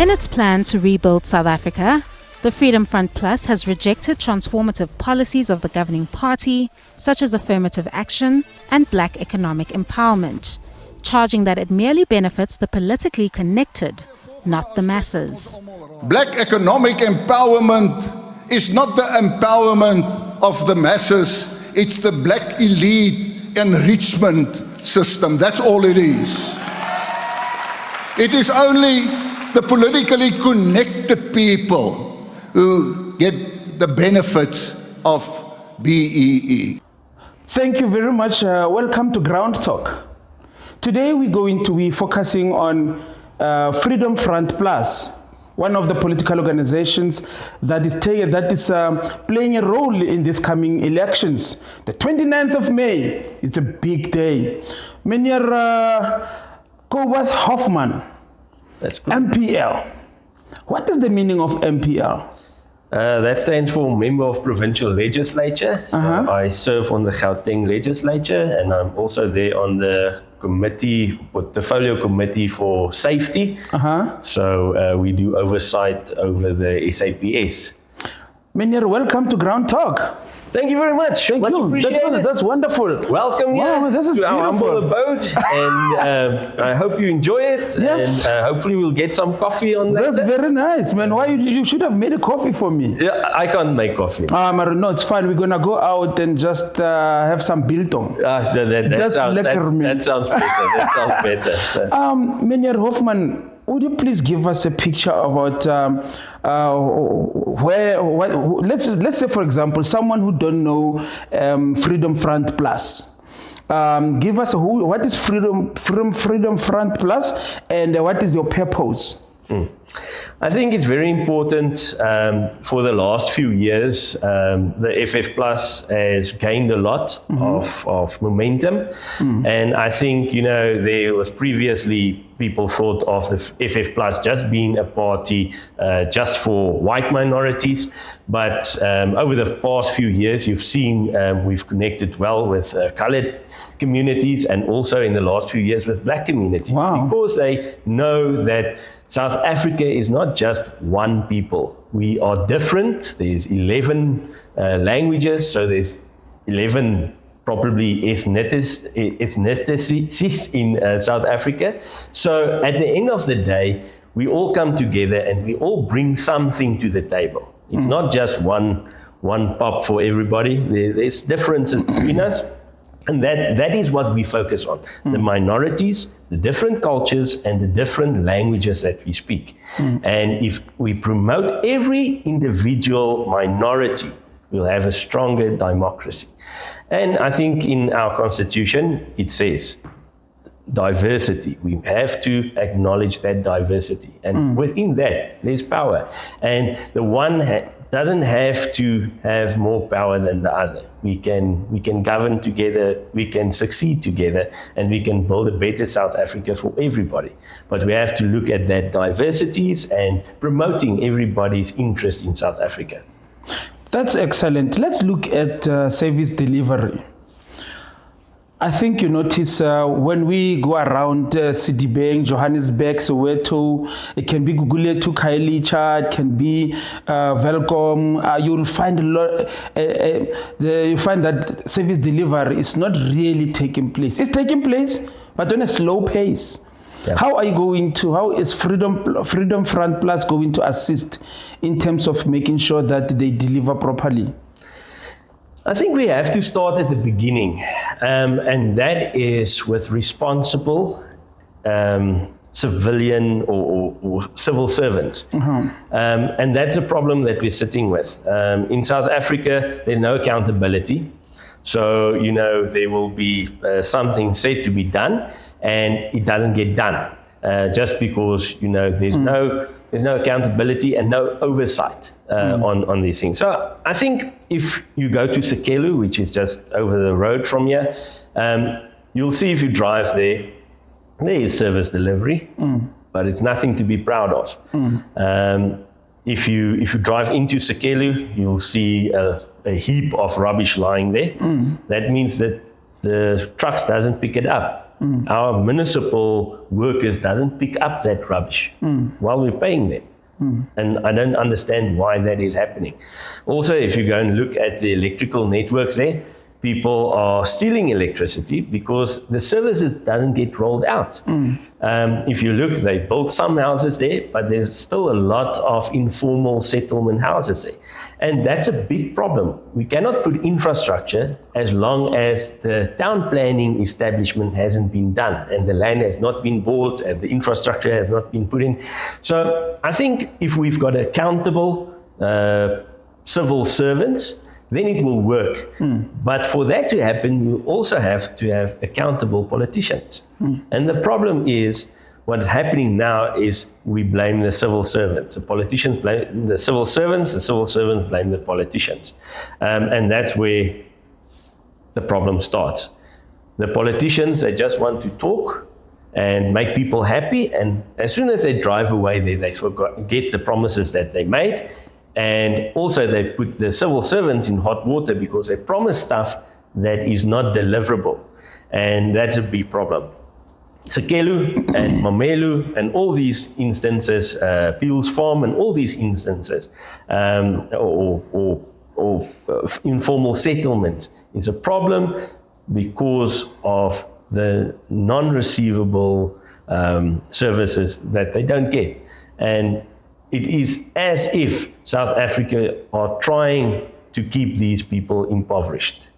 In its plan to rebuild South Africa, the Freedom Front Plus has rejected transformative policies of the governing party, such as affirmative action and black economic empowerment, charging that it merely benefits the politically connected, not the masses. Black economic empowerment is not the empowerment of the masses, it's the black elite enrichment system. That's all it is. It is only the politically connected people who get the benefits of BEE. Thank you very much. Welcome to Ground Talk. Today we're going to be focusing on Freedom Front Plus, one of the political organizations that is playing a role in these coming elections. The 29th of May, it's a big day. Meneer Cobus Hoffman, That's good. MPL. What is the meaning of MPL? That stands for Member of Provincial Legislature. So I serve on the Gauteng Legislature, and I'm also there on the portfolio committee for safety. So we do oversight over the SAPS. Meneer, welcome to Ground Talk. Thank you very much. Thank Much you. appreciated. That's wonderful. Welcome Wow, here this is to our humble beautiful. abode, and I hope you enjoy it. Yes. And hopefully we'll get some coffee on that. That's very nice, man. Why you should have made a coffee for me. Yeah, I can't make coffee. No, it's fine. We're gonna go out and just have some biltong. That sounds better. That sounds better. Meneer Hoffman, would you please give us a picture about let's say, for example, someone who don't know Freedom Front Plus. Give us what is Freedom Front Plus, and what is your purpose? I think it's very important. For the last few years, the FF Plus has gained a lot of momentum. And I think, there was previously people thought of the FF Plus just being a party just for white minorities. But over the past few years, you've seen we've connected well with colored communities, and also in the last few years with black communities. Wow. Because they know that South Africa is not just one people. We are different. There's 11 languages, so there's 11 probably ethnicities in South Africa. So at the end of the day, we all come together and we all bring something to the table. It's not just one pop for everybody. There's differences between us. And that is what we focus on, the minorities, the different cultures, and the different languages that we speak. And if we promote every individual minority, we'll have a stronger democracy. And I think in our constitution, it says diversity. We have to acknowledge that diversity. And within that, there's power. And the one doesn't have to have more power than the other. We can govern together, we can succeed together, and we can build a better South Africa for everybody. But we have to look at that diversities and promoting everybody's interest in South Africa. That's excellent. Let's look at service delivery. I think you notice when we go around Citibank, Johannesburg, Soweto, it can be Gugulethu, Khayelitsha, it can be Welcome. You'll find a lot. You find that service delivery is not really taking place. It's taking place, but on a slow pace. Yeah. How is Freedom Front Plus going to assist in terms of making sure that they deliver properly? I think we have to start at the beginning, and that is with responsible civilian or civil servants. And that's a problem that we're sitting with. In South Africa, there's no accountability. So, there will be something said to be done, and it doesn't get done. Just because, there's no accountability and no oversight on these things. So I think if you go to Sekelu, which is just over the road from here, you'll see if you drive there is service delivery, but it's nothing to be proud of. If you drive into Sekelu, you'll see a heap of rubbish lying there. That means that the trucks doesn't pick it up. Our municipal workers doesn't pick up that rubbish while we're paying them. And I don't understand why that is happening. Also, if you go and look at the electrical networks there, people are stealing electricity because the services doesn't get rolled out. If you look, they built some houses there, but there's still a lot of informal settlement houses there. And that's a big problem. We cannot put infrastructure as long as the town planning establishment hasn't been done and the land has not been bought and the infrastructure has not been put in. So I think if we've got accountable civil servants, then it will work. But for that to happen, you also have to have accountable politicians. And the problem is, what's happening now is we blame the civil servants. The politicians blame the civil servants blame the politicians. And that's where the problem starts. The politicians, they just want to talk and make people happy. And as soon as they drive away, they forget the promises that they made. And also they put the civil servants in hot water because they promise stuff that is not deliverable. And that's a big problem. Sekelu and Mamelu and all these instances, Peel's Farm and all these instances, or informal settlements is a problem because of the non-receivable services that they don't get. And it is as if South Africa are trying to keep these people impoverished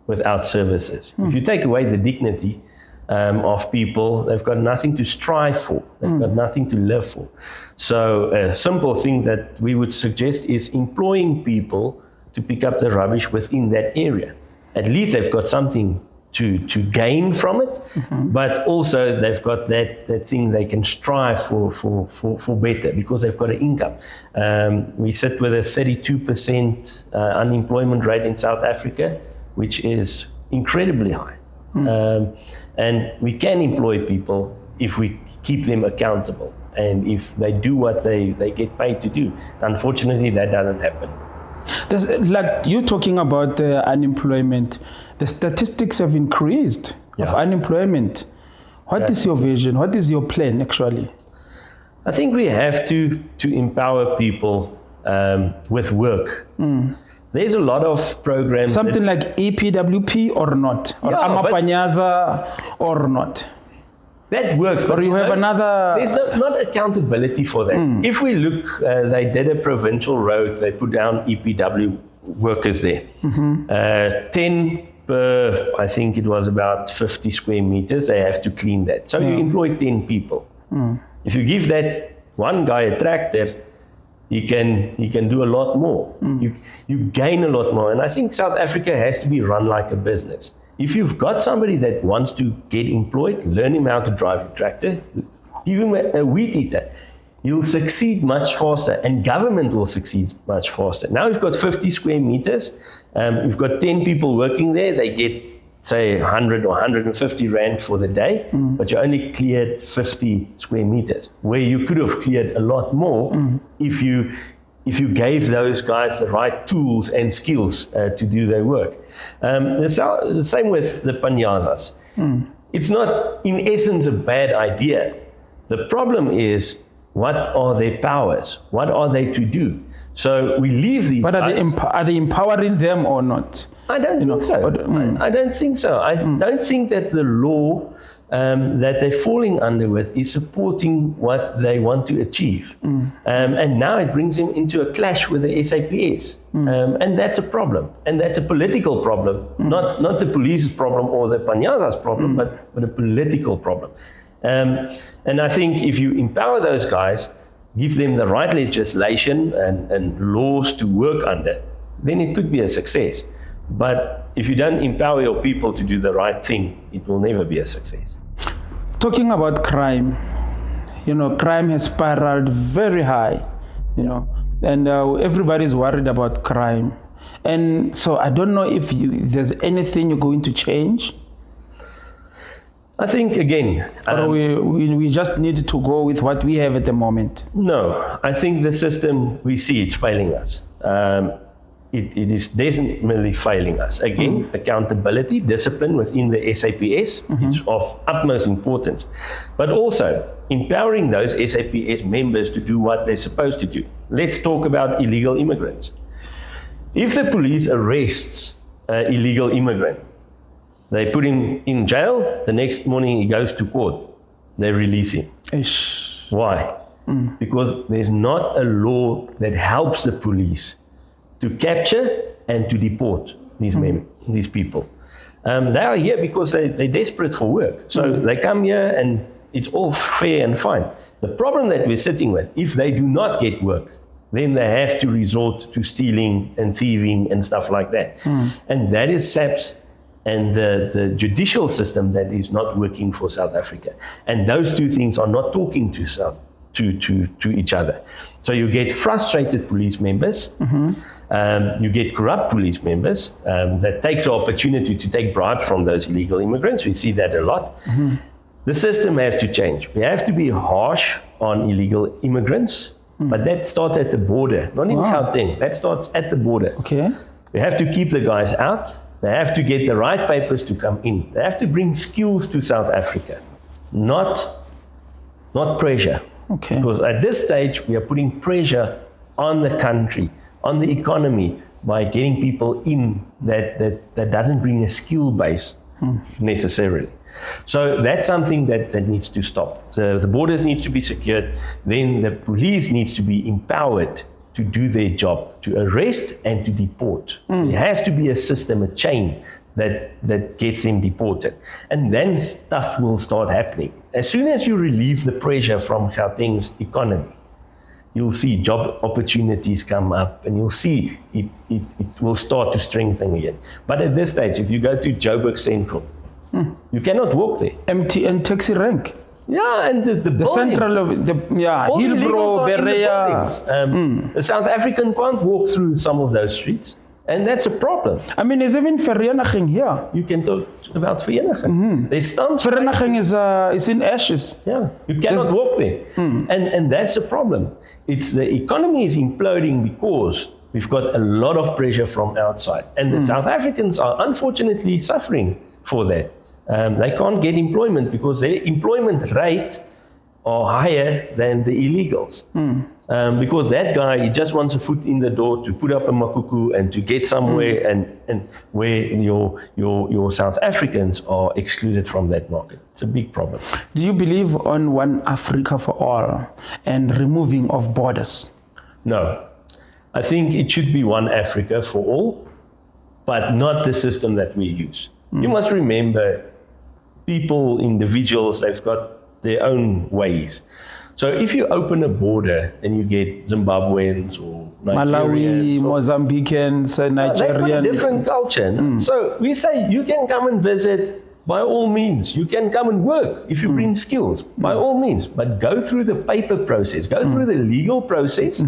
without services. If you take away the dignity of people, they've got nothing to strive for. They've got nothing to live for. So a simple thing that we would suggest is employing people to pick up the rubbish within that area. At least they've got something to gain from it, but also they've got that thing they can strive for better because they've got an income. We sit with a 32% unemployment rate in South Africa, which is incredibly high. And we can employ people if we keep them accountable and if they do what they get paid to do. Unfortunately, that doesn't happen. Like you talking about unemployment, the statistics have increased of unemployment. What is your vision? What is your plan actually? I think we have to empower people with work. There's a lot of programs. Something like EPWP or not? Or Amapanyaza or not? That works, but or you have another. There's not accountability for that. If we look, they did a provincial road. They put down EPW workers there. 10 per, I think it was about 50 square meters. They have to clean that. So you employ 10 people. If you give that one guy a tractor, he can do a lot more. You gain a lot more. And I think South Africa has to be run like a business. If you've got somebody that wants to get employed, learn him how to drive a tractor, give him a weed eater, he'll succeed much faster and government will succeed much faster. Now we've got 50 square meters, we've got 10 people working there, they get say 100 or 150 rand for the day, but you only cleared 50 square meters, where you could have cleared a lot more if you gave those guys the right tools and skills to do their work. The same with the panyazas. It's not, in essence, a bad idea. The problem is, what are their powers? What are they to do? So we leave these guys. But are they empowering them or not? I don't think so. I don't think so. I don't think that the law that they're falling under with is supporting what they want to achieve. And now it brings them into a clash with the SAPS. And that's a problem. And that's a political problem, not the police's problem or the panyaza's problem, but a political problem. And I think if you empower those guys, give them the right legislation and laws to work under, then it could be a success. But if you don't empower your people to do the right thing, it will never be a success. Talking about crime, crime has spiraled very high, and everybody's worried about crime. And so I don't know if there's anything you're going to change. I think, again... or we just need to go with what we have at the moment. No, I think the system, we see it's failing us. it is definitely failing us. Again, accountability, discipline within the SAPS is of utmost importance. But also empowering those SAPS members to do what they're supposed to do. Let's talk about illegal immigrants. If the police arrests an illegal immigrant, they put him in jail, the next morning he goes to court, they release him. Ish. Why? Because there's not a law that helps the police to capture and to deport these people. They are here because they're desperate for work. So they come here and it's all fair and fine. The problem that we're sitting with, if they do not get work, then they have to resort to stealing and thieving and stuff like that. And that is SAPS and the judicial system that is not working for South Africa. And those two things are not talking to each other. So you get frustrated police members, you get corrupt police members that takes the opportunity to take bribes from those illegal immigrants. We see that a lot. The system has to change. We have to be harsh on illegal immigrants, but that starts at the border, not in Gauteng. That starts at the border. Okay. We have to keep the guys out. They have to get the right papers to come in. They have to bring skills to South Africa, not pressure. Okay. Because at this stage, we are putting pressure on the country, on the economy, by getting people in that doesn't bring a skill base necessarily. So that's something that needs to stop. The borders needs to be secured. Then the police needs to be empowered to do their job, to arrest and to deport. There has to be a system, a chain that gets them deported. And then stuff will start happening. As soon as you relieve the pressure from Gauteng's economy, you'll see job opportunities come up and you'll see it will start to strengthen again. But at this stage, if you go to Joburg Central, you cannot walk there. MTN taxi rank. Yeah, and the central of all the illegals Hillbrow, are in the Berea. buildings. The South African can't walk through some of those streets. And that's a problem. I mean, is even Vereniging here? You can talk about Vereniging. There's some Vereniging is in ashes. Yeah, you cannot walk there. And that's a problem. It's the economy is imploding because we've got a lot of pressure from outside. And the South Africans are unfortunately suffering for that. They can't get employment because their employment rate are higher than the illegals. Because that guy, he just wants a foot in the door to put up a makuku and to get somewhere, and where your South Africans are excluded from that market. It's a big problem. Do you believe on one Africa for all and removing of borders? No. I think it should be one Africa for all, but not the system that we use. You must remember, people, individuals, they've got their own ways. So if you open a border and you get Zimbabweans or Nigerians, Malawi, Mozambicans, Nigerians. they've got a different culture. So we say you can come and visit by all means. You can come and work if you bring skills, by all means. But go through the paper process, go through the legal process,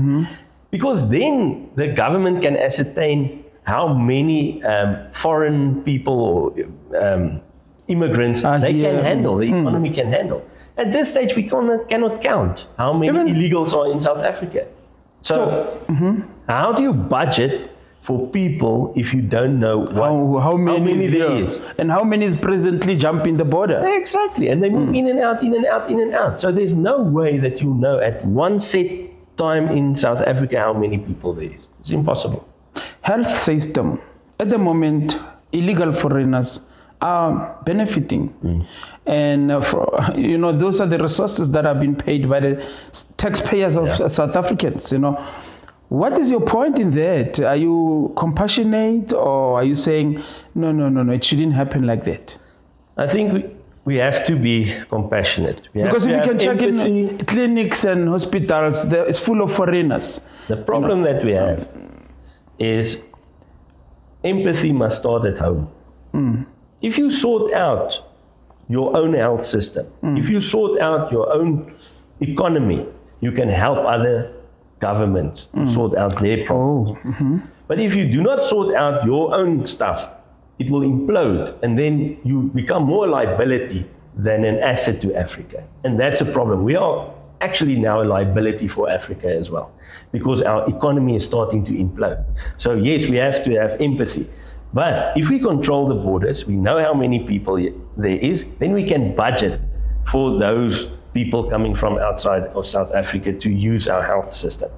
because then the government can ascertain how many foreign people or immigrants they can handle, the economy can handle. At this stage, we cannot count how many illegals are in South Africa. So how do you budget for people if you don't know how many there is? And how many is presently jumping the border? Exactly. And they move in and out, in and out, in and out. So there's no way that you'll know at one set time in South Africa how many people there is. It's impossible. Health system. At the moment, illegal foreigners are benefiting. And those are the resources that have been paid by the taxpayers of South Africans. What is your point in that? Are you compassionate, or are you saying no, it shouldn't happen like that? I think we have to be compassionate. Because if you can check in clinics and hospitals, it's full of foreigners. The problem that we have is empathy must start at home. If you sort out your own health system, if you sort out your own economy, you can help other governments to sort out their problems. But if you do not sort out your own stuff, it will implode, and then you become more liability than an asset to Africa. And that's a problem. We are actually now a liability for Africa as well, because our economy is starting to implode. So yes, we have to have empathy. But if we control the borders, we know how many people there is, then we can budget for those people coming from outside of South Africa to use our health system.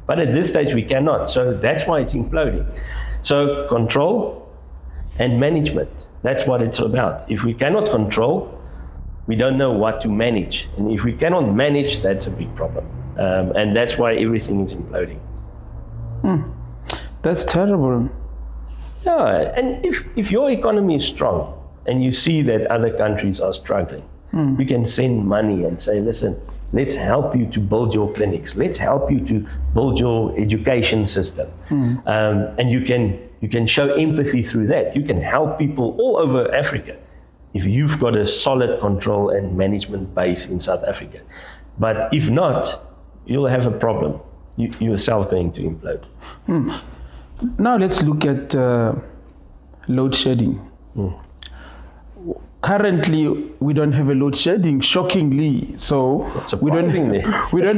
But at this stage, we cannot. So that's why it's imploding. So control and management, that's what it's about. If we cannot control, we don't know what to manage. And if we cannot manage, that's a big problem. And that's why everything is imploding. That's terrible. Yeah, and if your economy is strong and you see that other countries are struggling, you can send money and say, listen, let's help you to build your clinics. Let's help you to build your education system. And you can show empathy through that. You can help people all over Africa if you've got a solid control and management base in South Africa. But if not, you'll have a problem. You're yourself going to implode. Now let's look at load shedding. Currently, we don't have a load shedding, shockingly. So we don't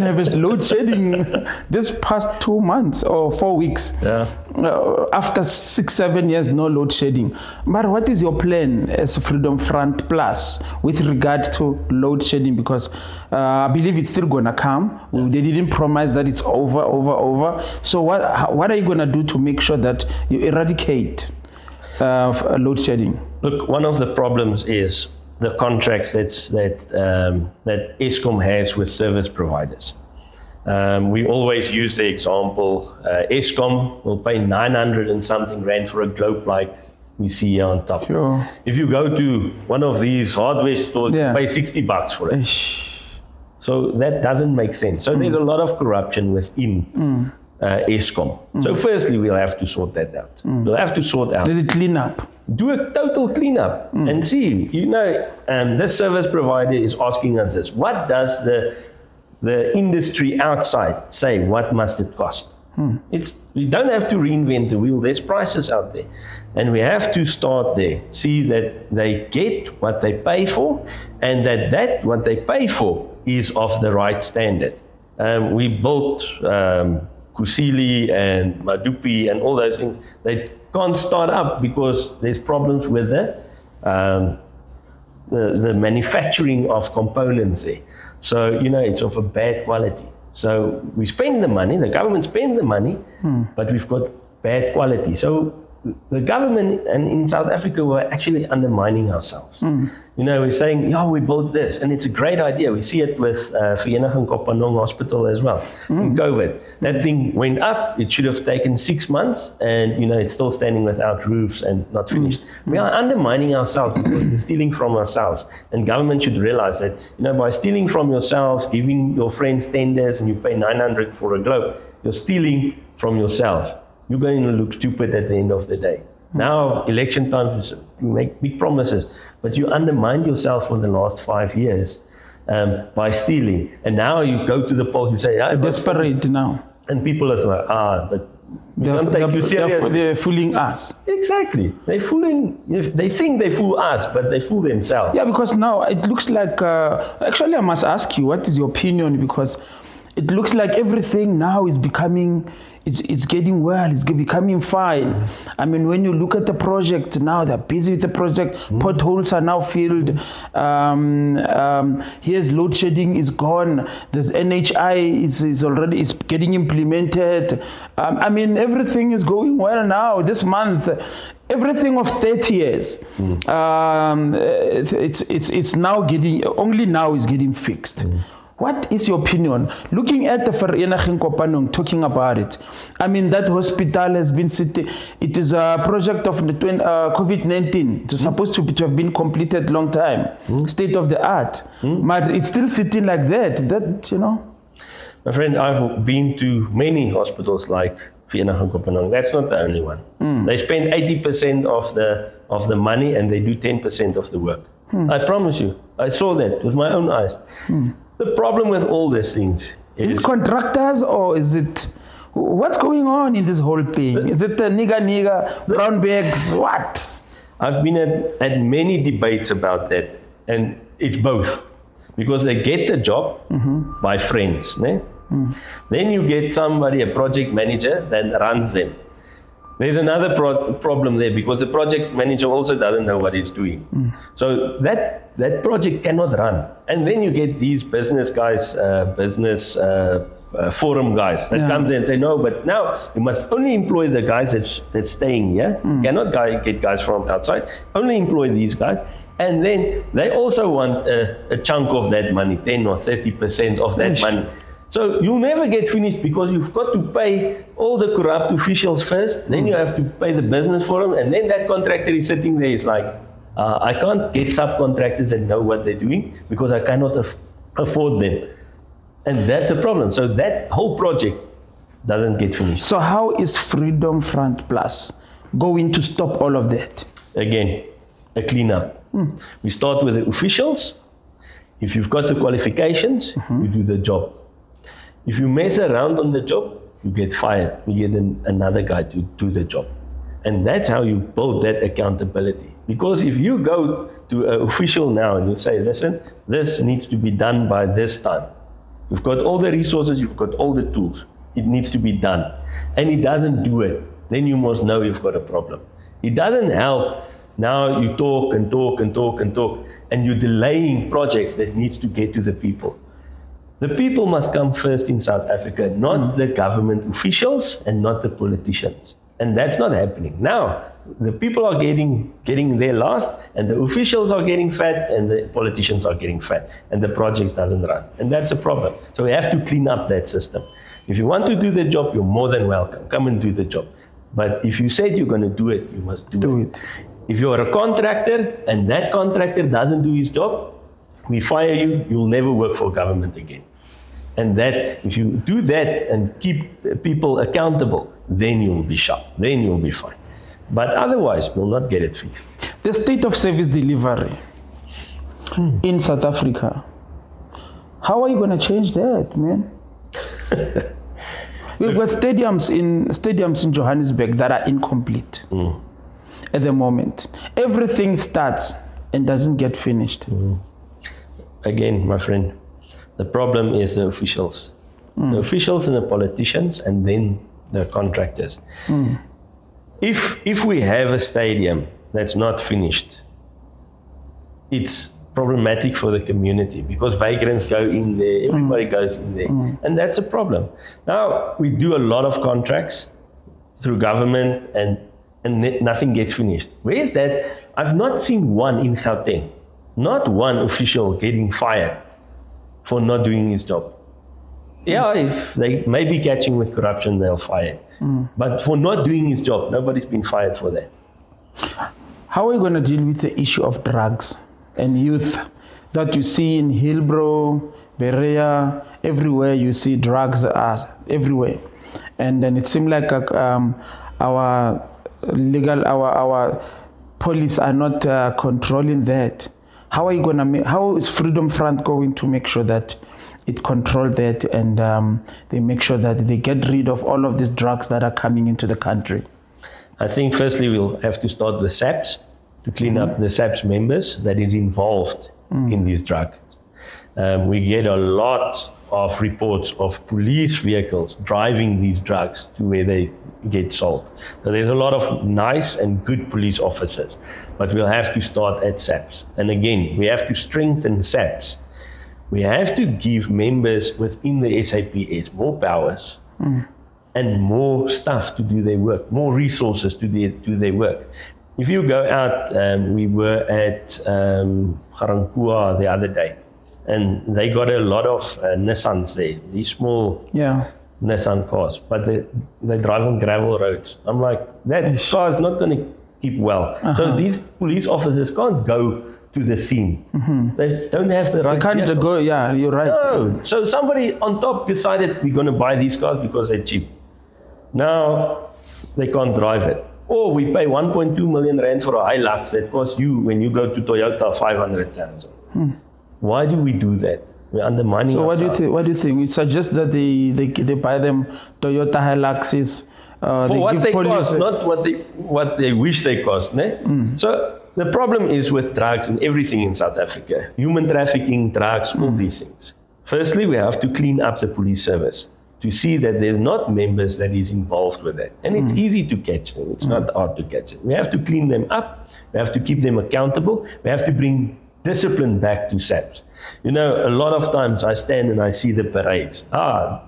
have a load shedding this past 2 months or 4 weeks. Yeah. After 6-7 years, no load shedding. But what is your plan as Freedom Front Plus with regard to load shedding? Because I believe it's still going to come. They didn't promise that it's over. So what are you going to do to make sure that you eradicate load shedding? Look, one of the problems is the contracts that Eskom has with service providers. We always use the example, Eskom will pay 900 and something rand for a globe like we see here on top. Sure. If you go to one of these hardware stores, you pay $60 for it. So that doesn't make sense. So there's a lot of corruption within Eskom. So firstly, we'll have to sort that out. We'll have to sort out. Let it clean up. Do a total cleanup and see, this service provider is asking us this. What does the industry outside say? What must it cost? We don't have to reinvent the wheel. There's prices out there. And we have to start there. See that they get what they pay for and that what they pay for is of the right standard. We built Kusile and Madupi and all those things. They can't start up because there's problems with the manufacturing of components there. So, it's of a bad quality. So we spend the money, the government spend the money, but we've got bad quality. So the government and in South Africa were actually undermining ourselves. We're saying, we built this, and it's a great idea. We see it with Vereniging Kopanong Hospital as well. In COVID, that thing went up. It should have taken 6 months, and it's still standing without roofs and not finished. We are undermining ourselves because we're stealing from ourselves. And government should realize that, by stealing from yourselves, giving your friends tenders, and you pay 900 for a globe, you're stealing from yourself. You're going to look stupid at the end of the day. Now, election times, you make big promises, but you undermined yourself for the last 5 years by stealing. And now you go to the polls, you say, desperate now. And people are like, but we don't take you seriously. They're fooling us. Exactly. They think they fool us, but they fool themselves. Yeah, because now it looks like, actually I must ask you, what is your opinion? Because it looks like everything now is becoming, it's getting well, it's becoming fine. I mean, when you look at the project now, they're busy with the project, potholes are now filled, here's load shedding is gone, there's NHI is already getting implemented. I mean, everything is going well now. This month, everything of 30 years, it's now only now is getting fixed. What is your opinion? Looking at the Vereniging Kopanong, talking about it, I mean, that hospital has been sitting, it is a project of the COVID-19. It's supposed to have been completed long time, state of the art, but it's still sitting like that, My friend, I've been to many hospitals like Vereniging Kopanong. That's not the only one. They spend 80% of the money and they do 10% of the work. I promise you, I saw that with my own eyes. The problem with all these things is it contractors or is it, what's going on in this whole thing? Is it the nigga, brown bags, what? I've been at many debates about that, and it's both. because they get the job by friends. Ne? Then you get somebody, a project manager, that runs them. There's another problem there because the project manager also doesn't know what he's doing. So that project cannot run. And then you get these business guys, forum guys that comes in and say, no, but now you must only employ the guys that's staying here. Cannot get guys from outside. Only employ these guys. And then they also want a chunk of that money, 10 or 30% of that money. So you'll never get finished because you've got to pay all the corrupt officials first, then you have to pay the business for them, and then that contractor is sitting there, is like, I can't get subcontractors that know what they're doing because I cannot afford them. And that's the problem. So that whole project doesn't get finished. So how is Freedom Front Plus going to stop all of that? Again, a cleanup. We start with the officials. If you've got the qualifications, you do the job. If you mess around on the job, you get fired. You get another guy to do the job. And that's how you build that accountability. Because if you go to an official now and you say, listen, this needs to be done by this time. You've got all the resources, you've got all the tools. It needs to be done. And he doesn't do it. Then you must know you've got a problem. It doesn't help. Now you talk and talk and talk and talk, and you're delaying projects that needs to get to the people. The people must come first in South Africa, not the government officials and not the politicians. And that's not happening. Now, the people are getting there last, and the officials are getting fat, and the politicians are getting fat, and the projects doesn't run. And that's a problem. So we have to clean up that system. If you want to do the job, you're more than welcome. Come and do the job. But if you said you're going to do it, you must do it. If you're a contractor, and that contractor doesn't do his job, we fire you, you'll never work for government again. And that, if you do that and keep people accountable, then you'll be sharp, then you'll be fine. But otherwise, we'll not get it fixed. The state of service delivery in South Africa, how are you going to change that, man? We've got stadiums in Johannesburg that are incomplete at the moment. Everything starts and doesn't get finished. Again, my friend, the problem is the officials. The officials and the politicians, and then the contractors. If we have a stadium that's not finished, it's problematic for the community because vagrants go in there, everybody goes in there, and that's a problem. Now, we do a lot of contracts through government and nothing gets finished. Where is that? I've not seen one in Gauteng, not one official getting fired for not doing his job. Yeah, if they may be catching with corruption, they'll fire. But for not doing his job, nobody's been fired for that. How are you going to deal with the issue of drugs and youth that you see in Hillbrow, Berea, everywhere you see drugs are everywhere. And then it seems like our police are not controlling that. How are you going to how is Freedom Front going to make sure that it control that and they make sure that they get rid of all of these drugs that are coming into the country? I think firstly we'll have to start with SAPS to clean up the SAPS members that is involved in these drugs. We get a lot of reports of police vehicles driving these drugs to where they get sold. So there's a lot of nice and good police officers, but we'll have to start at SAPS. And again, we have to strengthen SAPS. We have to give members within the SAPS more powers and more stuff to do their work, more resources to do their work. If you go out, we were at Garankuwa the other day, and they got a lot of Nissans there, these small Nissan cars, but they drive on gravel roads. I'm like, that car is not going to keep well. So these police officers can't go to the scene. They don't have the right. They can't vehicle. go, you're right. No. So somebody on top decided we're going to buy these cars because they're cheap. Now they can't drive it. Or we pay 1.2 million rand for a Hilux that costs you, when you go to Toyota, 500,000. Why do we do that? We're undermining So ourselves. what do you think? You suggest that they buy them Toyota Hiluxes for what they cost, not what they wish they cost. Ne? So the problem is with drugs and everything in South Africa. Human trafficking, drugs, all these things. Firstly, we have to clean up the police service to see that there's not members that is involved with that. And it's easy to catch them. It's not hard to catch them. We have to clean them up. We have to keep them accountable. We have to bring discipline back to SAPS. You know, a lot of times I stand and I see the parades.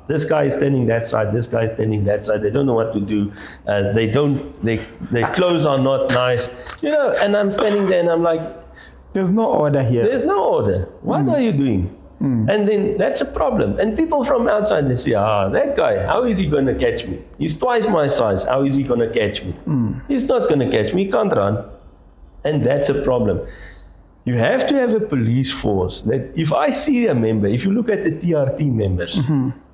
This guy is standing that side, this guy is standing that side. They don't know what to do. Their clothes are not nice. You know, and I'm standing there and I'm like, there's no order here. There's no order. What are you doing? And then that's a problem. And people from outside, they say, that guy, how is he going to catch me? He's twice my size. How is he going to catch me? He's not going to catch me. He can't run. And that's a problem. You have to have a police force that if I see a member, if you look at the TRT members,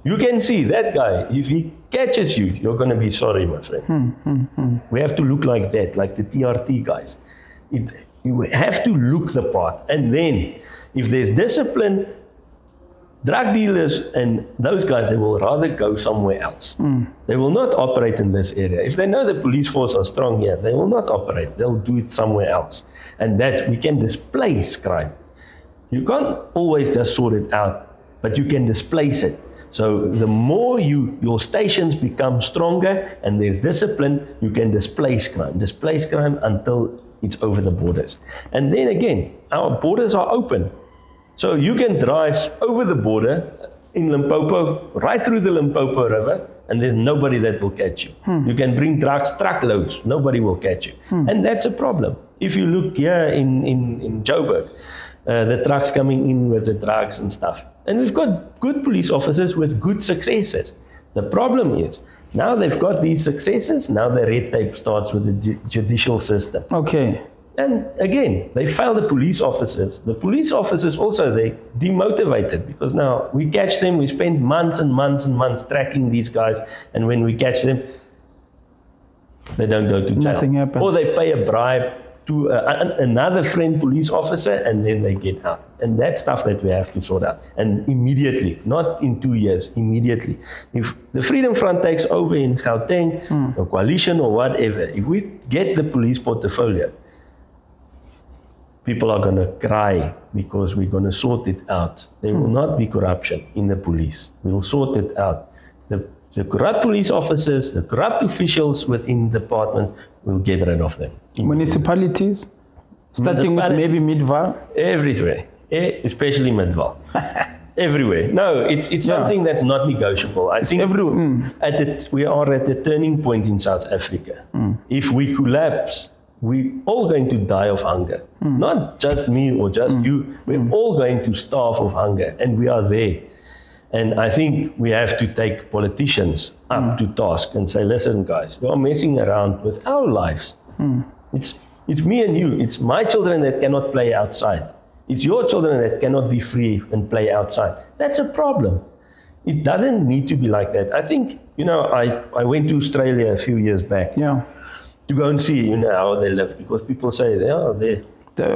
you can see that guy, if he catches you, you're going to be sorry, my friend. We have to look like that, like the TRT guys. You have to look the part. And then if there's discipline, drug dealers and those guys, they will rather go somewhere else. They will not operate in this area. If they know the police force are strong here, they will not operate. They'll do it somewhere else. And we can displace crime. You can't always just sort it out, but you can displace it. So the more your stations become stronger and there's discipline, you can displace crime until it's over the borders. And then again, our borders are open. So you can drive over the border in Limpopo, right through the Limpopo River, and there's nobody that will catch you. You can bring drugs, truckloads, nobody will catch you. And that's a problem. If you look here in Joburg, the trucks coming in with the drugs and stuff. And we've got good police officers with good successes. The problem is, now they've got these successes, now the red tape starts with the judicial system. Okay. And again, they fail the police officers. The police officers also, they demotivated because now we catch them, we spend months and months and months tracking these guys, and when we catch them, they don't go to jail. Nothing happens. Or they pay a bribe to another friend police officer, and then they get out. And that's stuff that we have to sort out. And immediately, not in 2 years, immediately. If the Freedom Front takes over in Gauteng, or coalition or whatever, if we get the police portfolio, people are going to cry because we're going to sort it out. There will not be corruption in the police. We'll sort it out. The corrupt police officers, the corrupt officials within departments, we'll get rid of them. Municipalities, starting with maybe Midvaal? Everywhere, especially Midvaal. Everywhere. No, it's something that's not negotiable. I think we are at a turning point in South Africa. If we collapse, we're all going to die of hunger. Not just me or just you. We're all going to starve of hunger, and we are there. And I think we have to take politicians up to task and say, listen, guys, you are messing around with our lives. It's me and you. It's my children that cannot play outside. It's your children that cannot be free and play outside. That's a problem. It doesn't need to be like that. I think, I went to Australia a few years back. Yeah. To go and see, how they live, because people say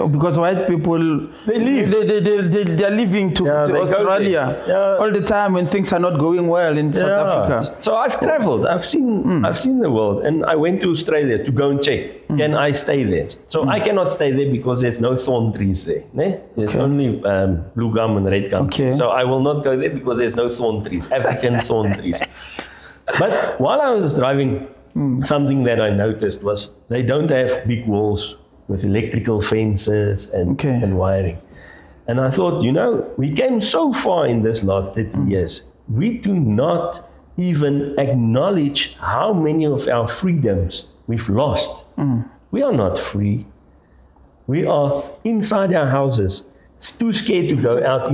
because white people they leave. They're leaving to Australia all the time when things are not going well in South Africa. So I've traveled, I've seen the world, and I went to Australia to go and check. Can I stay there? So I cannot stay there because there's no thorn trees there. There's only blue gum and red gum. Okay. So I will not go there because there's no thorn trees, African thorn trees. But while I was driving, something that I noticed was they don't have big walls with electrical fences and wiring. And I thought, we came so far in this last 30 years. We do not even acknowledge how many of our freedoms we've lost. We are not free. We are inside our houses. It's too scared to go out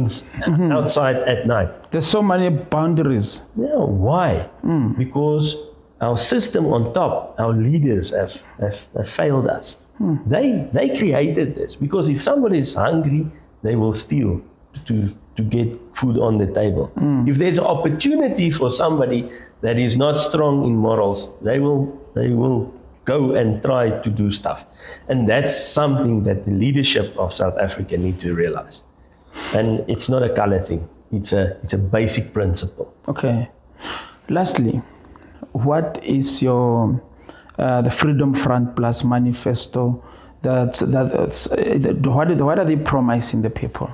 outside at night. There's so many boundaries. Yeah, why? Because our system on top, our leaders have failed us. They created this because if somebody is hungry, they will steal to get food on the table. If there's an opportunity for somebody that is not strong in morals, they will go and try to do stuff. And that's something that the leadership of South Africa need to realize. And it's not a color thing. It's a basic principle. Okay. Lastly, what is your the Freedom Front Plus manifesto What are they promising the people?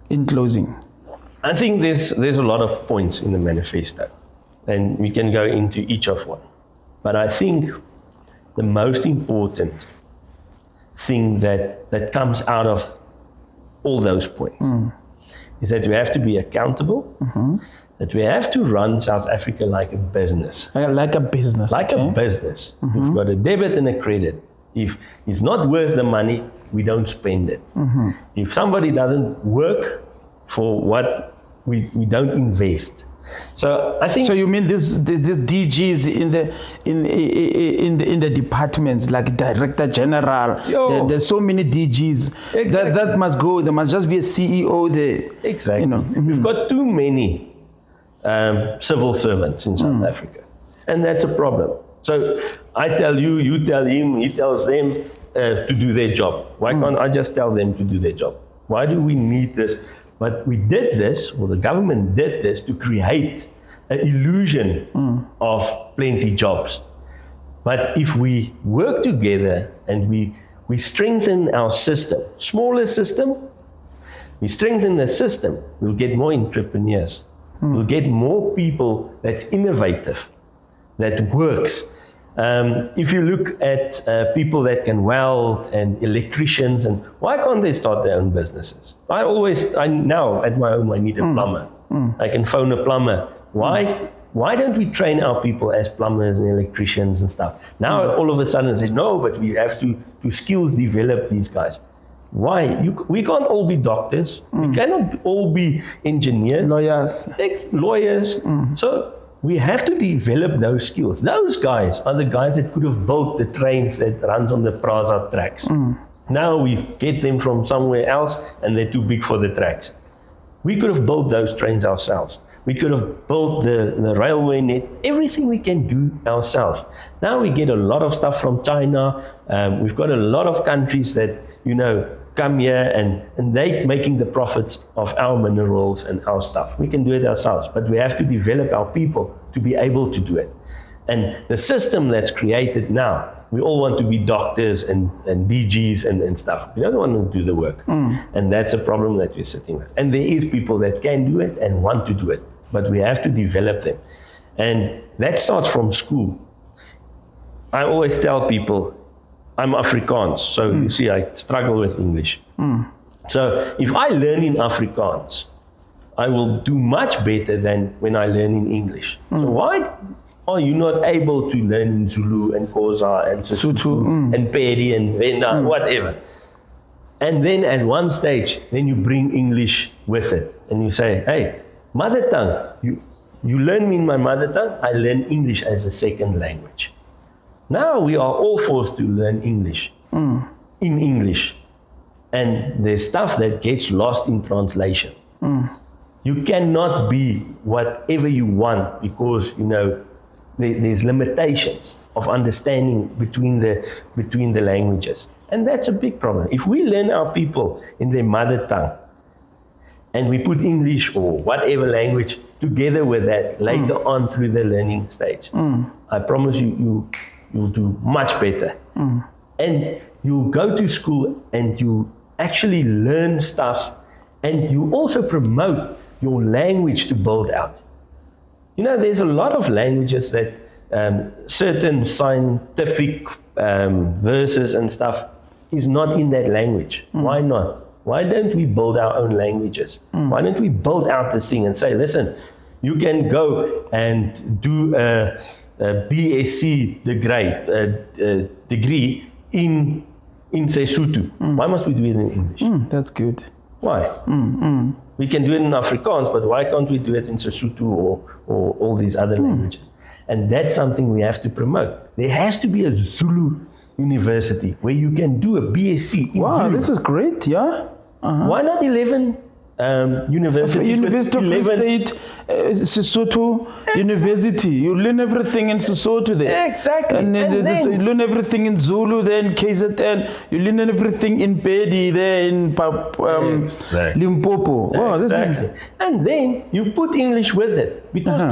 In closing. I think there's a lot of points in the manifesto, and we can go into each of one. But I think the most important thing that comes out of all those points is that we have to be accountable, that we have to run South Africa like a business. Like a business. Like a business. We've got a debit and a credit. If it's not worth the money, we don't spend it. If somebody doesn't work for what we don't invest. So I think. So you mean this DGs in the departments, like Director General? There's so many DGs. Exactly. That must go. There must just be a CEO there. Exactly. You know. We've got too many civil servants in South Africa, and that's a problem. So I tell you, you tell him, he tells them to do their job. Why can't I just tell them to do their job? Why do we need this? But we did this, or the government did this, to create an illusion of plenty jobs. But if we work together and we strengthen our system, smaller system, we strengthen the system, we'll get more entrepreneurs. We'll get more people that's innovative, that works. If you look at people that can weld and electricians, and why can't they start their own businesses? Now at my home I need a plumber. I can phone a plumber. Why don't we train our people as plumbers and electricians and stuff? Now all of a sudden say, no, but we have to skills develop these guys. Why? We can't all be doctors. We cannot all be engineers. Lawyers. So we have to develop those skills. Those guys are the guys that could have built the trains that runs on the Praza tracks. Now we get them from somewhere else and they're too big for the tracks. We could have built those trains ourselves. We could have built the railway net, everything we can do ourselves. Now we get a lot of stuff from China. We've got a lot of countries that, come here and they making the profits of our minerals and our stuff. We can do it ourselves, but we have to develop our people to be able to do it. And the system that's created now, we all want to be doctors and DGs and stuff. We don't want to do the work. And that's a problem that we're sitting with. And there is people that can do it and want to do it, but we have to develop them. And that starts from school. I always tell people, I'm Afrikaans, so you see I struggle with English. So if I learn in Afrikaans, I will do much better than when I learn in English. So why are you not able to learn in Zulu and Xhosa and Sesotho and Pedi and Venda, whatever? And then at one stage, then you bring English with it. And you say, hey, mother tongue, you learn me in my mother tongue, I learn English as a second language. Now we are all forced to learn English in English. And there's stuff that gets lost in translation. You cannot be whatever you want because, there's limitations of understanding between the languages. And that's a big problem. If we learn our people in their mother tongue and we put English or whatever language together with that later on through the learning stage, I promise you'll do much better. And you'll go to school and you'll actually learn stuff and you also promote your language to build out. There's a lot of languages that certain scientific verses and stuff is not in that language. Why not? Why don't we build our own languages? Why don't we build out this thing and say, listen, you can go and do a BSc degree in Sesotho. Why must we do it in English? That's good. Why? We can do it in Afrikaans, but why can't we do it in Sesotho or all these other languages? And that's something we have to promote. There has to be a Zulu university where you can do a BSc in Zulu. This is great, yeah. Why not 11 universities? University of Free State, Sesotho University. You learn everything in Sesotho there. Exactly. And then you learn everything in Zulu there in KZN. You learn everything in Pedi there in Limpopo. Exactly. And then you put English with it. Because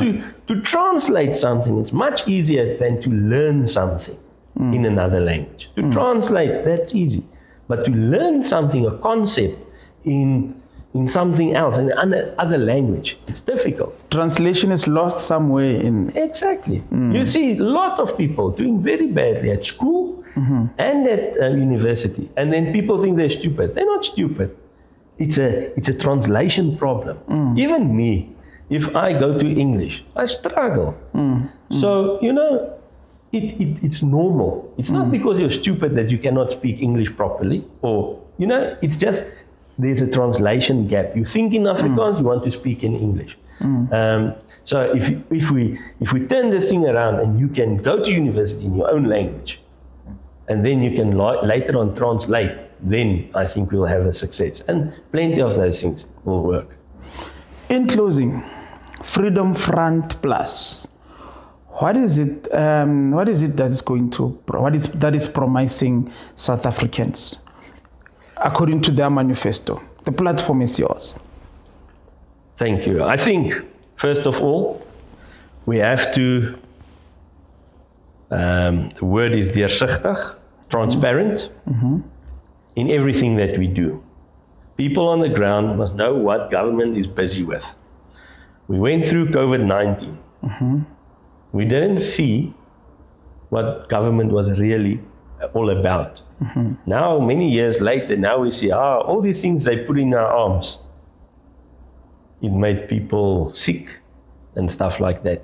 to translate something, it's much easier than to learn something. in another language. To translate, that's easy. But to learn something, a concept in something else, in another language, it's difficult. Translation is lost somewhere in. Exactly. You see a lot of people doing very badly at school and at university. And then people think they're stupid. They're not stupid. It's a translation problem. Even me, if I go to English, I struggle. So, you know, it's normal. It's not because you're stupid that you cannot speak English properly, or, you know, it's just there's a translation gap. You think in Afrikaans, you want to speak in English. So if we turn this thing around and you can go to university in your own language, and then you can later on translate, then I think we'll have a success. And plenty of those things will work. In closing, Freedom Front Plus. What is it that is going to, that is promising South Africans according to their manifesto? The platform is yours. Thank you. I think, first of all, we have to, the word is deursigtig, transparent in everything that we do. People on the ground must know what government is busy with. We went through COVID-19. We didn't see what government was really all about. Now, many years later, now we see, all these things they put in our arms. It made people sick and stuff like that.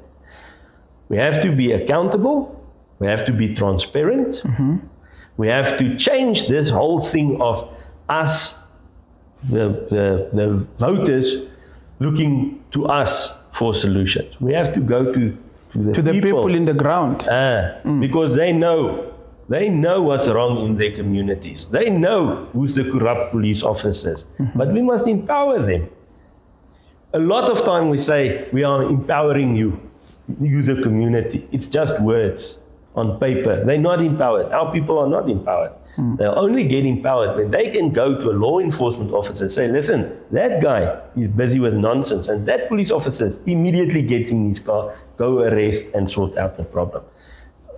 We have to be accountable. We have to be transparent. We have to change this whole thing of us, the voters, looking to us for solutions. We have to go to the people in the ground. Because they know what's wrong in their communities. They know who's the corrupt police officers. But we must empower them. A lot of time we say, we are empowering you the community. It's just words on paper. They're not empowered. Our people are not empowered. They'll only get empowered when they can go to a law enforcement officer and say, listen, that guy is busy with nonsense, and that police officer immediately gets in his car, go arrest and sort out the problem.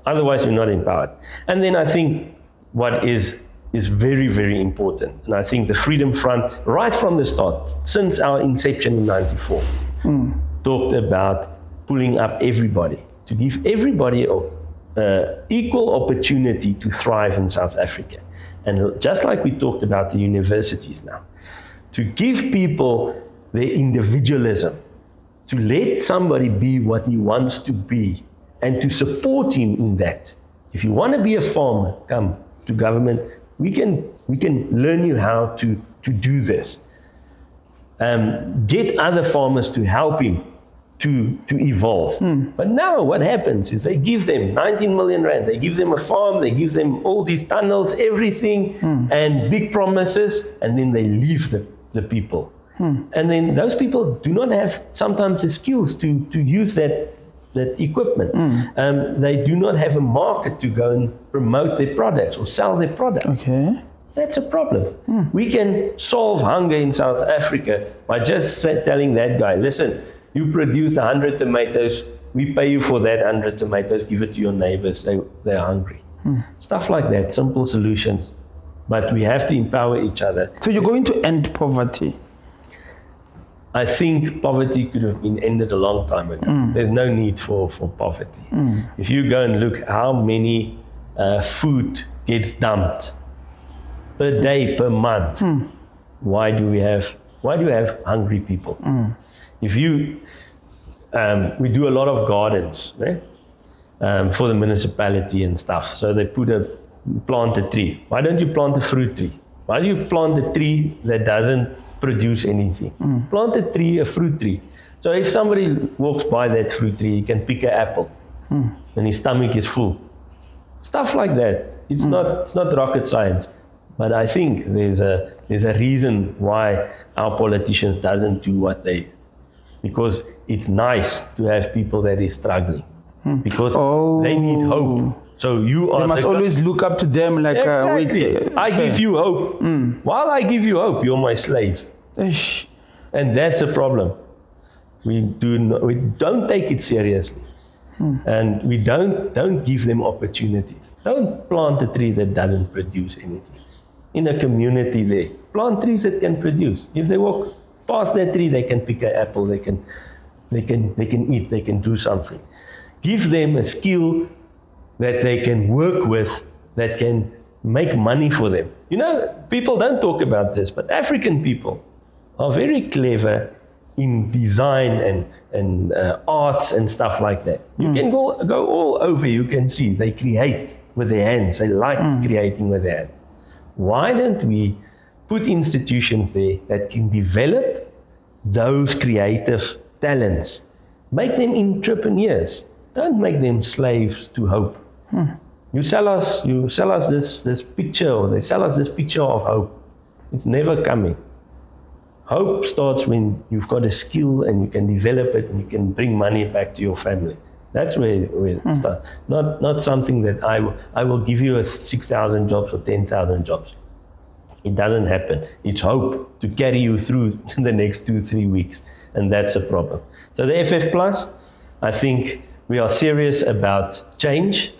Otherwise, you're not empowered. And then I think what is very, very important, and I think the Freedom Front, right from the start, since our inception in '94, talked about pulling up everybody, to give everybody equal opportunity to thrive in South Africa. And just like we talked about the universities now, to give people their individualism, to let somebody be what he wants to be, and to support him in that. If you want to be a farmer, come to government. We can learn you how to do this. Get other farmers to help him to evolve. But now what happens is they give them 19 million rand, they give them a farm, they give them all these tunnels, everything, and big promises, and then they leave the people. And then those people do not have sometimes the skills to use that equipment. They do not have a market to go and promote their products or sell their products. Okay. That's a problem. We can solve hunger in South Africa by just telling that guy, listen, you produced 100 tomatoes, we pay you for that 100 tomatoes, give it to your neighbors, they're hungry. Stuff like that, simple solutions. But we have to empower each other. So you're going to end poverty? I think poverty could have been ended a long time ago. There's no need for poverty. If you go and look how many food gets dumped per day, per month, why do you have hungry people? If you, we do a lot of gardens for the municipality and stuff. So they plant a tree. Why don't you plant a fruit tree? Why do you plant a tree that doesn't produce anything? Plant a tree, a fruit tree. So if somebody walks by that fruit tree, he can pick an apple and his stomach is full. Stuff like that. It's not rocket science. But I think there's a reason why our politicians doesn't do what they, because it's nice to have people that is struggling, because they need hope. So you are. They must always look up to them like. Exactly. I give you hope. While I give you hope, you're my slave, and that's a problem. We don't take it seriously, and we don't give them opportunities. Don't plant a tree that doesn't produce anything. In a community there, plant trees that can produce. If they walk past that tree, they can pick an apple, they can eat, they can do something. Give them a skill that they can work with, that can make money for them. You know, people don't talk about this, but African people are very clever in design and arts and stuff like that. You can go all over, you can see they create with their hands. They like creating with their hands. Why don't we put institutions there that can develop those creative talents? Make them entrepreneurs. Don't make them slaves to hope. You sell us this picture, or they sell us this picture of hope. It's never coming. Hope starts when you've got a skill and you can develop it and you can bring money back to your family. That's where it starts. Not something that I will give you 6,000 jobs or 10,000 jobs. It doesn't happen. It's hope to carry you through the next 2-3 weeks, and that's a problem. So the FF Plus, I think we are serious about change.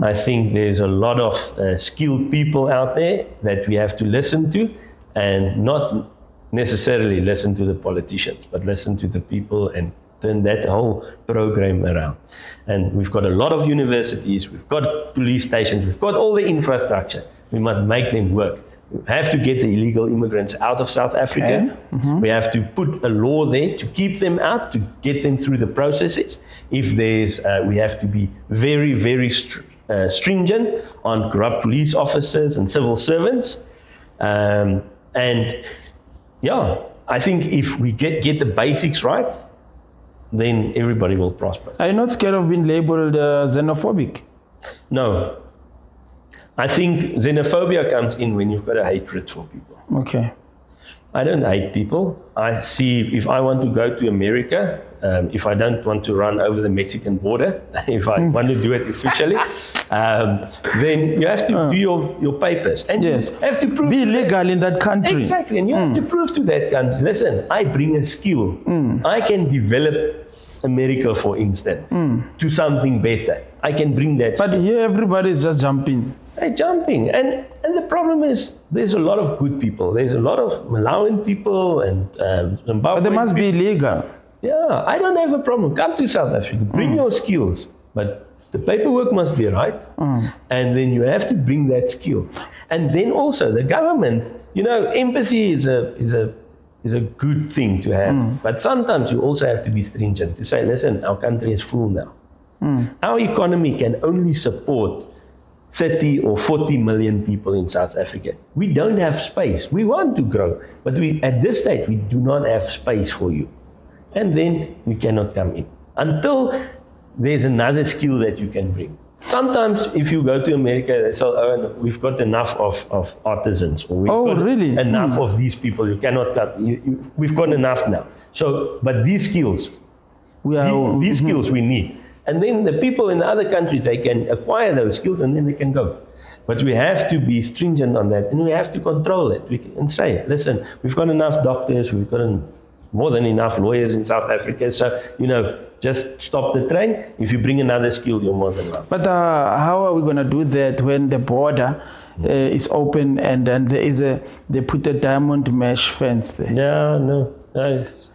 I think there's a lot of skilled people out there that we have to listen to, and not necessarily listen to the politicians, but listen to the people and turn that whole program around. And we've got a lot of universities, we've got police stations, we've got all the infrastructure. We must make them work. We have to get the illegal immigrants out of South Africa. We have to put a law there to keep them out, to get them through the processes. If there's, we have to be very, very stringent on corrupt police officers and civil servants. And yeah, I think if we get the basics right, then everybody will prosper. Are you not scared of being labeled xenophobic? No. I think xenophobia comes in when you've got a hatred for people. Okay. I don't hate people. I see, if I want to go to America, if I don't want to run over the Mexican border, if I want to do it officially, then you have to do your papers. And Yes. you have to prove Be to legal in that country. Exactly, and you have to prove to that country, listen, I bring a skill. I can develop America, for instance, to something better. I can bring that skill. But here everybody is just jumping. They're jumping. And the problem is there's a lot of good people. There's a lot of Malawian people and Zimbabwean But they must people. be legal. Yeah, I don't have a problem. Come to South Africa. Bring your skills. But the paperwork must be right. And then you have to bring that skill. And then also the government, you know, empathy is a good thing to have. But sometimes you also have to be stringent to say, listen, our country is full now. Our economy can only support 30 or 40 million people in South Africa. We don't have space. We want to grow, but at this stage, we do not have space for you. And then you cannot come in until there's another skill that you can bring. Sometimes if you go to America, they say, oh, we've got enough of artisans, or we've got really? enough of these people. You cannot come. We've got enough now. So, but these skills, these skills we need. And then the people in the other countries, they can acquire those skills and then they can go. But we have to be stringent on that, and we have to control it. We can say, listen, we've got enough doctors, we've got more than enough lawyers in South Africa, so, you know, just stop the train. If you bring another skill, you're more than welcome. But how are we going to do that when the border is open and then they put a diamond mesh fence there? Yeah, no.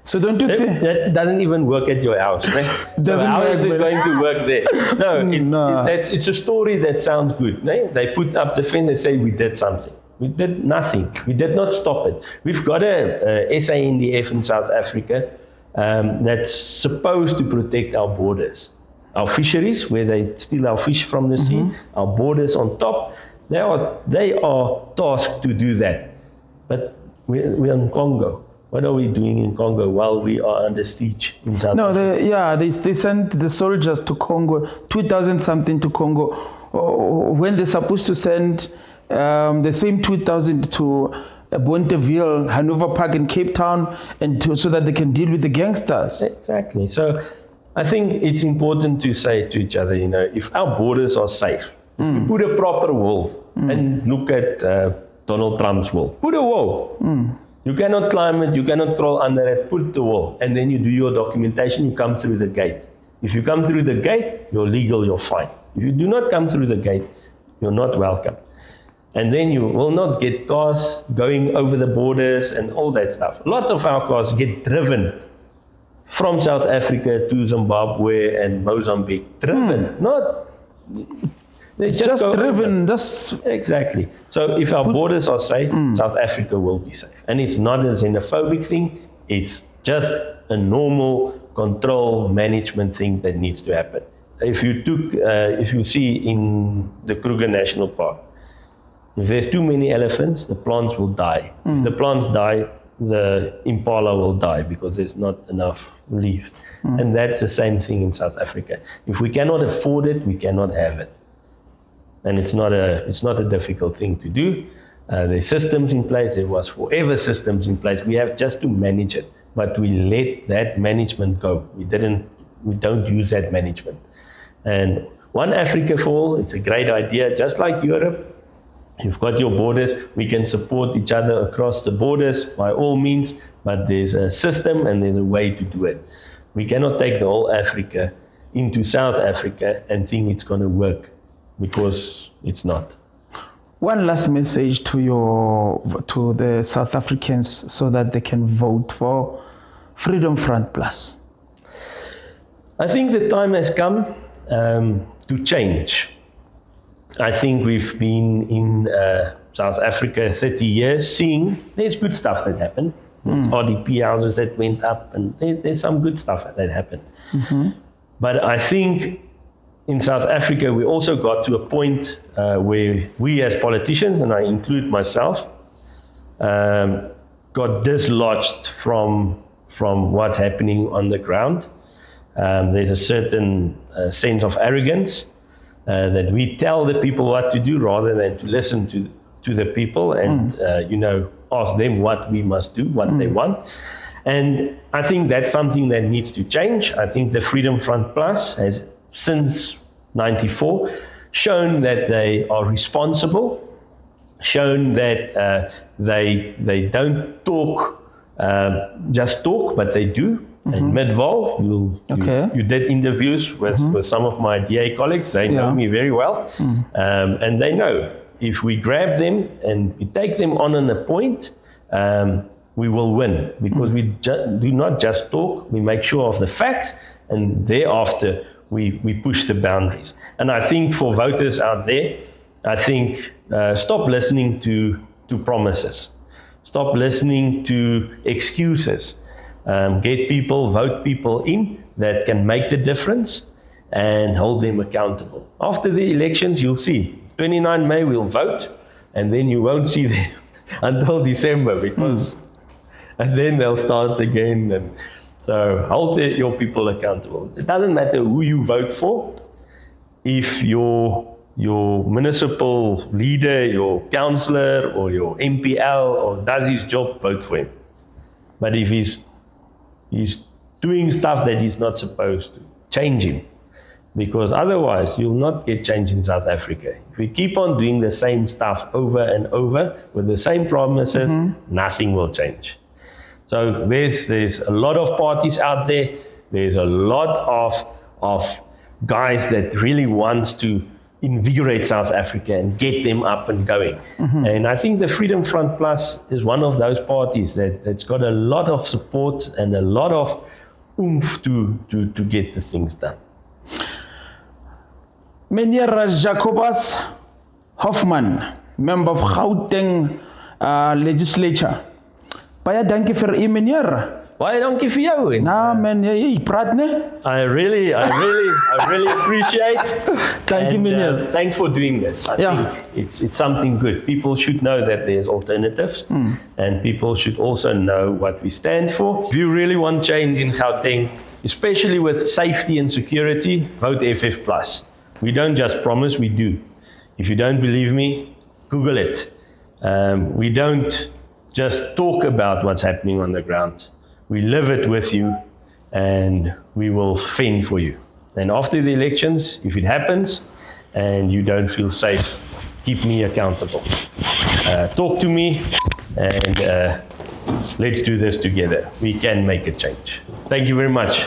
So don't you think that doesn't even work at your house, right? So how is it going to work there? No, it's a story that sounds good. Right? They put up the fence and say we did something. We did nothing. We did not stop it. We've got a SANDF in South Africa that's supposed to protect our borders, our fisheries, where they steal our fish from the sea, our borders on top. They are tasked to do that. But we're in Congo. What are we doing in Congo while we are under siege in South Africa? They sent the soldiers to Congo, 2,000 something to Congo, when they're supposed to send the same 2,000 to Bonneville, Hanover Park in Cape Town, so that they can deal with the gangsters. Exactly. So I think it's important to say to each other, you know, if our borders are safe, if we put a proper wall, and look at Donald Trump's wall, put a wall. You cannot climb it, you cannot crawl under it, put the wall, and then you do your documentation, you come through the gate. If you come through the gate, you're legal, you're fine. If you do not come through the gate, you're not welcome. And then you will not get cars going over the borders and all that stuff. A lot of our cars get driven from South Africa to Zimbabwe and Mozambique. Driven, not... They Just go driven. over. That's Exactly. So if our borders are safe, South Africa will be safe. And it's not a xenophobic thing. It's just a normal control management thing that needs to happen. If you see in the Kruger National Park, if there's too many elephants, the plants will die. If the plants die, the impala will die because there's not enough leaves. And that's the same thing in South Africa. If we cannot afford it, we cannot have it. And it's not a difficult thing to do. There's systems in place. There was forever systems in place. We have just to manage it. But we let that management go. We don't use that management. And One Africa for All, it's a great idea. Just like Europe, you've got your borders. We can support each other across the borders by all means. But there's a system and there's a way to do it. We cannot take the whole Africa into South Africa and think it's going to work, because it's not. one last message to the South Africans so that they can vote for Freedom Front Plus. I think the time has come to change. I think we've been in South Africa 30 years seeing there's good stuff that happened. There's RDP houses that went up, and there's some good stuff that happened. But I think in South Africa, we also got to a point where we as politicians, and I include myself, got dislodged from what's happening on the ground. There's a certain sense of arrogance that we tell the people what to do rather than to listen to the people and ask them what we must do, what they want. And I think that's something that needs to change. I think the Freedom Front Plus has, since 94, shown that they are responsible, shown that they don't talk, just talk, but they do. And Midval, you did interviews with some of my DA colleagues. They know me very well. And they know if we grab them and we take them on a point, we will win, because we do not just talk, we make sure of the facts, and thereafter we push the boundaries. And I think for voters out there, I think stop listening to promises. Stop listening to excuses. Get people, vote people in that can make the difference and hold them accountable. After the elections, you'll see. 29 May, we'll vote, and then you won't see them until December, because and then they'll start again. And so hold your people accountable. It doesn't matter who you vote for. If your municipal leader, your councillor, or your MPL or does his job, vote for him. But if he's doing stuff that he's not supposed to, change him. Because otherwise, you'll not get change in South Africa. If we keep on doing the same stuff over and over with the same promises, nothing will change. So there's a lot of parties out there. There's a lot of guys that really wants to invigorate South Africa and get them up and going. And I think the Freedom Front Plus is one of those parties that's got a lot of support and a lot of oomph to get the things done. Meneer Jacobus Hoffman, member of Gauteng legislature. Baie dankie vir u, meneer. Baie dankie vir jou. Nou, man, jy praat ne? I really appreciate. Thank you, meneer. Thanks for doing this. I think it's something good. People should know that there's alternatives, and people should also know what we stand for. If you really want change in Gauteng, especially with safety and security, vote FF+. We don't just promise, we do. If you don't believe me, Google it. We don't just talk about what's happening on the ground. We live it with you, and we will fend for you. And after the elections, if it happens and you don't feel safe, keep me accountable. Talk to me, and let's do this together. We can make a change. Thank you very much.